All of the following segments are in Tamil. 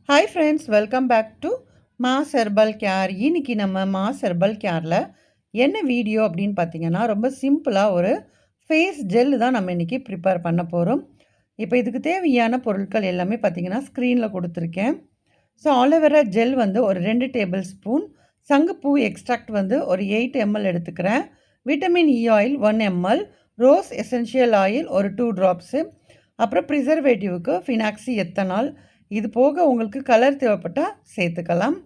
Hi friends, welcome back to mass herbal care. இன்னைக்கு நம்ம மாஸ் ஹெர்பல் கேரில் என்ன வீடியோ அப்படின்னு பார்த்தீங்கன்னா, ரொம்ப சிம்பிளாக ஒரு ஃபேஸ் ஜெல் தான் நம்ம இன்றைக்கி ப்ரிப்பேர் பண்ண போகிறோம். இப்போ இதுக்கு தேவையான பொருட்கள் எல்லாமே பார்த்தீங்கன்னா ஸ்க்ரீனில் கொடுத்துருக்கேன். ஸோ ஆலோவேரா ஜெல் வந்து ஒரு 2 டேபிள் ஸ்பூன், சங்குப்பூ எக்ஸ்ட்ராக்ட் வந்து ஒரு 8 ml எடுத்துக்கிறேன், vitamin E oil 1 ml, rose essential oil ஒரு 2 ட்ராப்ஸு, அப்புறம் ப்ரிசர்வேட்டிவ்க்கு ஃபினாக்சி எத்தனால். இது போக உங்களுக்கு கலர் தேவைப்பட்டால் சேர்த்துக்கலாம்.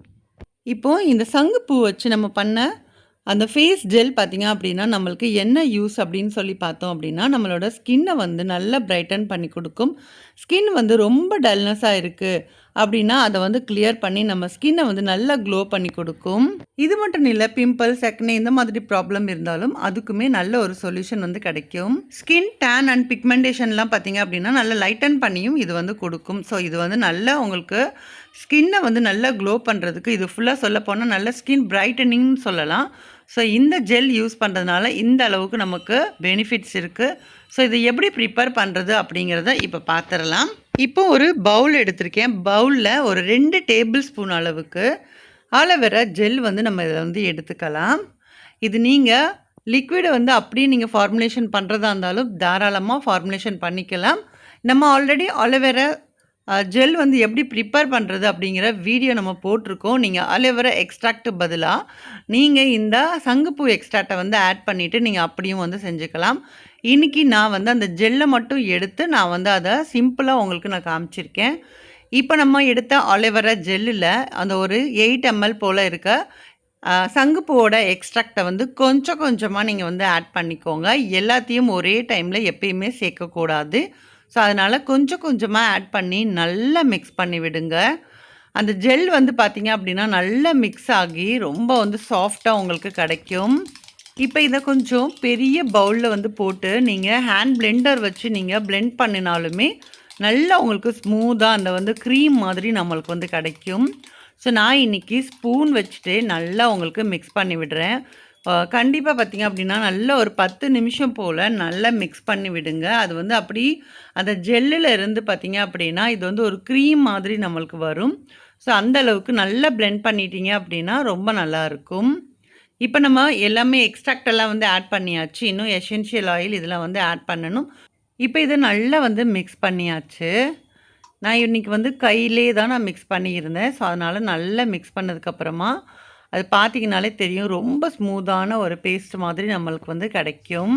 இப்போது இந்த சங்குப்பூ வச்சு நம்ம பண்ண அந்த ஃபேஸ் ஜெல் பார்த்திங்க அப்படின்னா நம்மளுக்கு என்ன யூஸ் அப்படின்னு சொல்லி பார்த்தோம் அப்படின்னா, நம்மளோட ஸ்கின்னை வந்து நல்லா பிரைட்டன் பண்ணி கொடுக்கும். ஸ்கின் வந்து ரொம்ப டல்னஸாக இருக்குது அப்படின்னா அதை வந்து கிளியர் பண்ணி நம்ம ஸ்கின்னை வந்து நல்லா க்ளோ பண்ணி கொடுக்கும். இது மட்டும் இல்லை, பிம்பிள்ஸ், அக்னே இந்த மாதிரி ப்ராப்ளம் இருந்தாலும் அதுக்குமே நல்ல ஒரு சொல்யூஷன் வந்து கிடைக்கும். ஸ்கின் டேன் அண்ட் பிக்மெண்டேஷன்லாம் பார்த்திங்க அப்படின்னா நல்லா லைட்டன் பண்ணியும் இது வந்து கொடுக்கும். ஸோ இது வந்து நல்லா உங்களுக்கு ஸ்கின்னை வந்து நல்லா க்ளோ பண்ணுறதுக்கு, இது ஃபுல்லாக சொல்ல போனால் நல்ல ஸ்கின் பிரைட்டனிங்னு சொல்லலாம். ஸோ இந்த ஜெல் யூஸ் பண்ணுறதுனால இந்த அளவுக்கு நமக்கு பெனிஃபிட்ஸ் இருக்குது. ஸோ இதை எப்படி ப்ரிப்பேர் பண்ணுறது அப்படிங்கிறத இப்போ பார்த்துடலாம். இப்போ ஒரு பவுல் எடுத்திருக்கேன். பவுலில் ஒரு 2 டேபிள் ஸ்பூன் அளவுக்கு ஆலோவேரா ஜெல் வந்து நம்ம இதை வந்து எடுத்துக்கலாம். இது நீங்கள் லிக்விடை வந்து அப்படியே நீங்கள் ஃபார்முலேஷன் பண்ணுறதா இருந்தாலும் தாராளமாக ஃபார்முலேஷன் பண்ணிக்கலாம். நம்ம ஆல்ரெடி ஆலோவேரா ஜெல் வந்து எப்படி ப்ரிப்பேர் பண்ணுறது அப்படிங்கிற வீடியோ நம்ம போட்டிருக்கோம். நீங்கள் ஆலோவேரா எக்ஸ்ட்ராக்ட் பதிலாக நீங்கள் இந்த சங்குப்பூ எக்ஸ்ட்ராக்டை வந்து ஆட் பண்ணிவிட்டு நீங்கள் அப்படியும் வந்து செஞ்சுக்கலாம். இன்றைக்கி நான் வந்து அந்த ஜெல்லை மட்டும் எடுத்து நான் வந்து அதை சிம்பிளாக உங்களுக்கு நான் காமிச்சிருக்கேன். இப்போ நம்ம எடுத்த ஆலோவேரா ஜெல்லில் அந்த ஒரு 8 ml போல் இருக்க சங்குப்பூவோட எக்ஸ்ட்ராக்டை வந்து கொஞ்சம் கொஞ்சமாக நீங்கள் வந்து ஆட் பண்ணிக்கோங்க. எல்லாத்தையும் ஒரே டைமில் எப்பயுமே சேர்க்கக்கூடாது. ஸோ அதனால் கொஞ்சம் கொஞ்சமாக ஆட் பண்ணி நல்லா மிக்ஸ் பண்ணி விடுங்க. அந்த ஜெல் வந்து பார்த்திங்க அப்படின்னா நல்லா மிக்ஸ் ஆகி ரொம்ப வந்து சாஃப்டாக உங்களுக்கு கிடைக்கும். இப்போ இதை கொஞ்சம் பெரிய பவுலில் வந்து போட்டு நீங்கள் ஹேண்ட் பிளெண்டர் வச்சு நீங்கள் பிளெண்ட் பண்ணினாலுமே நல்லா உங்களுக்கு ஸ்மூத்தாக அந்த வந்து க்ரீம் மாதிரி நம்மளுக்கு வந்து கிடைக்கும். ஸோ நான் இன்றைக்கி ஸ்பூன் வச்சுட்டு நல்லா உங்களுக்கு மிக்ஸ் பண்ணி விடுறேன். கண்டிப்பாக பார்த்திங்க அப்படின்னா நல்லா ஒரு 10 நிமிஷம் போல் நல்லா மிக்ஸ் பண்ணி விடுங்க. அது வந்து அப்படி அந்த ஜெல்லில் இருந்து பார்த்திங்க அப்படின்னா இது வந்து ஒரு க்ரீம் மாதிரி நம்மளுக்கு வரும். ஸோ அந்தளவுக்கு நல்லா பிளெண்ட் பண்ணிட்டீங்க அப்படின்னா ரொம்ப நல்லாயிருக்கும். இப்போ நம்ம எல்லாமே எக்ஸ்ட்ராக்ட் எல்லாம் வந்து ஆட் பண்ணியாச்சு. இன்னும் எசென்ஷியல் ஆயில் இதெல்லாம் வந்து ஆட் பண்ணணும். இப்போ இதை நல்லா வந்து மிக்ஸ் பண்ணியாச்சு. நான் இன்றைக்கி வந்து கையிலே தான் நான் மிக்ஸ் பண்ணியிருந்தேன். ஸோ அதனால் நல்லா மிக்ஸ் பண்ணதுக்கப்புறமா அது பார்த்திங்கனாலே தெரியும், ரொம்ப ஸ்மூத்தான ஒரு பேஸ்ட் மாதிரி நம்மளுக்கு வந்து கிடைக்கும்.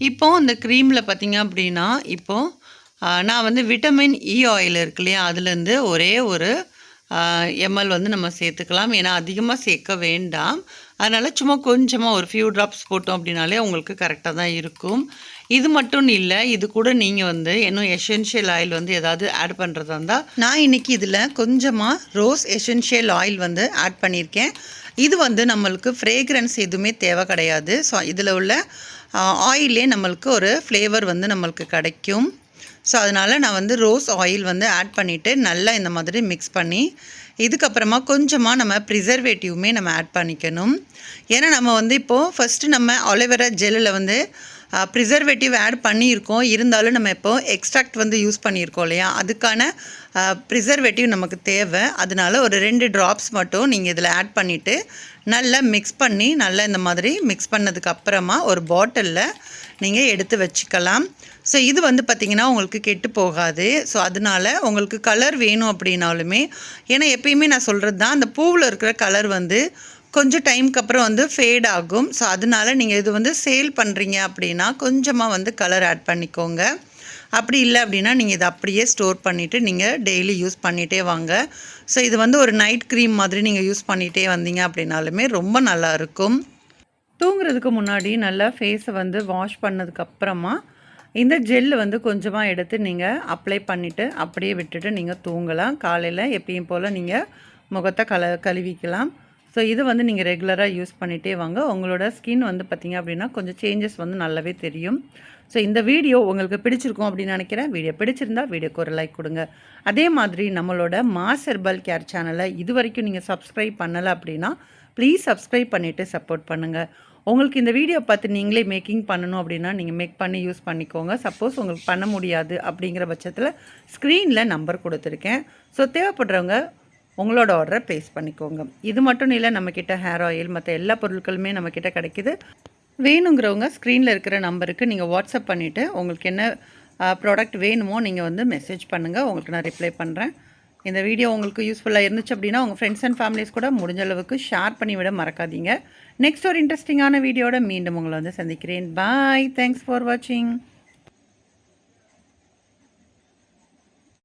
இப்போது இந்த க்ரீமில் பார்த்திங்க அப்படின்னா இப்போது நான் வந்து விட்டமின் இ ஆயில் இருக்கு இல்லையா, அதுலேருந்து ஒரே ஒரு ml வந்து நம்ம சேர்த்துக்கலாம். ஏன்னா அதிகமாக சேர்க்க வேண்டாம். அதனால் சும்மா கொஞ்சமாக ஒரு ஃபியூ ட்ராப்ஸ் போட்டோம் அப்படின்னாலே உங்களுக்கு கரெக்டாக தான் இருக்கும். இது மட்டும் இல்லை, இது கூட நீங்கள் வந்து இன்னும் எசென்ஷியல் ஆயில் வந்து ஏதாவது ஆட் பண்ணுறதா இருந்தால் நான் இன்றைக்கி இதில் கொஞ்சமாக ரோஸ் எசென்ஷியல் ஆயில் வந்து ஆட் பண்ணியிருக்கேன். இது வந்து நம்மளுக்கு ஃப்ரேக்ரன்ஸ் எதுவுமே தேவை கிடையாது. ஸோ இதில் உள்ள ஆயிலே நம்மளுக்கு ஒரு ஃப்ளேவர் வந்து நம்மளுக்கு கிடைக்கும். ஸோ அதனால் நான் வந்து ரோஸ் ஆயில் வந்து ஆட் பண்ணிவிட்டு நல்லா இந்த மாதிரி மிக்ஸ் பண்ணி இதுக்கப்புறமா கொஞ்சமாக நம்ம ப்ரிசர்வேட்டிவுமே நம்ம ஆட் பண்ணிக்கணும். ஏன்னா நம்ம வந்து இப்போது ஃபஸ்ட்டு நம்ம ஆலோவேரா ஜெல்லில் வந்து ப்ரிசர்வேட்டிவ் ஆட் பண்ணியிருக்கோம். இருந்தாலும் நம்ம இப்போது எக்ஸ்ட்ராக்ட் வந்து யூஸ் பண்ணியிருக்கோம் இல்லையா, அதுக்கான ப்ரிசர்வேட்டிவ் நமக்கு தேவை. அதனால ஒரு 2 ட்ராப்ஸ் மட்டும் நீங்கள் இதில் ஆட் பண்ணிவிட்டு நல்லா மிக்ஸ் பண்ணி நல்லா இந்த மாதிரி மிக்ஸ் பண்ணதுக்கப்புறமா ஒரு பாட்டிலில் நீங்கள் எடுத்து வச்சுக்கலாம். ஸோ இது வந்து பார்த்திங்கன்னா உங்களுக்கு கெட்டு போகாது. ஸோ அதனால் உங்களுக்கு கலர் வேணும் அப்படின்னாலுமே, ஏன்னா எப்பயுமே நான் சொல்கிறது தான், அந்த பூவில் இருக்கிற கலர் வந்து கொஞ்சம் டைமுக்கு அப்புறம் வந்து ஃபேட் ஆகும். ஸோ அதனால் நீங்கள் இது வந்து சேல் பண்ணுறீங்க அப்படின்னா கொஞ்சமாக வந்து கலர் ஆட் பண்ணிக்கோங்க. அப்படி இல்லை அப்படின்னா நீங்கள் இதை அப்படியே ஸ்டோர் பண்ணிவிட்டு நீங்கள் டெய்லி யூஸ் பண்ணிகிட்டே வாங்க. ஸோ இது வந்து ஒரு நைட் க்ரீம் மாதிரி நீங்கள் யூஸ் பண்ணிகிட்டே வந்தீங்க அப்படின்னாலுமே ரொம்ப நல்லாயிருக்கும். தூங்குறதுக்கு முன்னாடி நல்லா ஃபேஸை வந்து வாஷ் பண்ணதுக்கப்புறமா இந்த ஜெல்லு வந்து கொஞ்சமாக எடுத்து நீங்கள் அப்ளை பண்ணிவிட்டு அப்படியே விட்டுட்டு நீங்கள் தூங்கலாம். காலையில் எப்பயும் போல் நீங்கள் முகத்தை கழுவிக்கலாம். ஸோ இது வந்து நீங்கள் ரெகுலராக யூஸ் பண்ணிகிட்டே வாங்க. உங்களோட ஸ்கின் வந்து பார்த்திங்க அப்படின்னா கொஞ்சம் சேஞ்சஸ் வந்து நல்லாவே தெரியும். ஸோ இந்த வீடியோ உங்களுக்கு பிடிச்சிருக்கும் அப்படின்னு நினைக்கிறேன். வீடியோ பிடிச்சிருந்தா வீடியோக்கு ஒரு லைக் கொடுங்க. அதே மாதிரி நம்மளோட மாஸ் ஹெர்பல் கேர் சேனலை இது வரைக்கும் நீங்கள் சப்ஸ்கிரைப் பண்ணலை அப்படின்னா ப்ளீஸ் சப்ஸ்கிரைப் பண்ணிவிட்டு சப்போர்ட் பண்ணுங்கள். உங்களுக்கு இந்த வீடியோ பார்த்து நீங்களே மேக்கிங் பண்ணணும் அப்படின்னா நீங்கள் மேக் பண்ணி யூஸ் பண்ணிக்கோங்க. சப்போஸ் உங்களுக்கு பண்ண முடியாது அப்படிங்கிற பட்சத்தில் ஸ்க்ரீனில் நம்பர் கொடுத்துருக்கேன். ஸோ தேவைப்படுறவங்க உங்களோட ஆர்டரை ப்ளேஸ் பண்ணிக்கோங்க. இது மட்டும் இல்லை, நம்மக்கிட்ட ஹேர் ஆயில் மற்ற எல்லா பொருட்களுமே நம்மக்கிட்ட கிடைக்கிது. வேணுங்கிறவங்க ஸ்க்ரீனில் இருக்கிற நம்பருக்கு நீங்கள் வாட்ஸ்அப் பண்ணிவிட்டு உங்களுக்கு என்ன ப்ராடக்ட் வேணுமோ நீங்கள் வந்து மெசேஜ் பண்ணுங்கள். உங்களுக்கு நான் ரிப்ளை பண்ணுறேன். இந்த வீடியோ உங்களுக்கு யூஸ்ஃபுல்லாக இருந்துச்சு அப்படின்னா உங்கள் ஃப்ரெண்ட்ஸ் அண்ட் ஃபேமிலிஸ் கூட முடிஞ்ச அளவுக்கு ஷேர் பண்ணிவிட மறக்காதீங்க. நெக்ஸ்ட் ஒரு இன்ட்ரெஸ்டிங்கான வீடியோட மீண்டும் உங்களை வந்து சந்திக்கிறேன். பாய். தேங்க்ஸ் ஃபார் வாட்சிங்.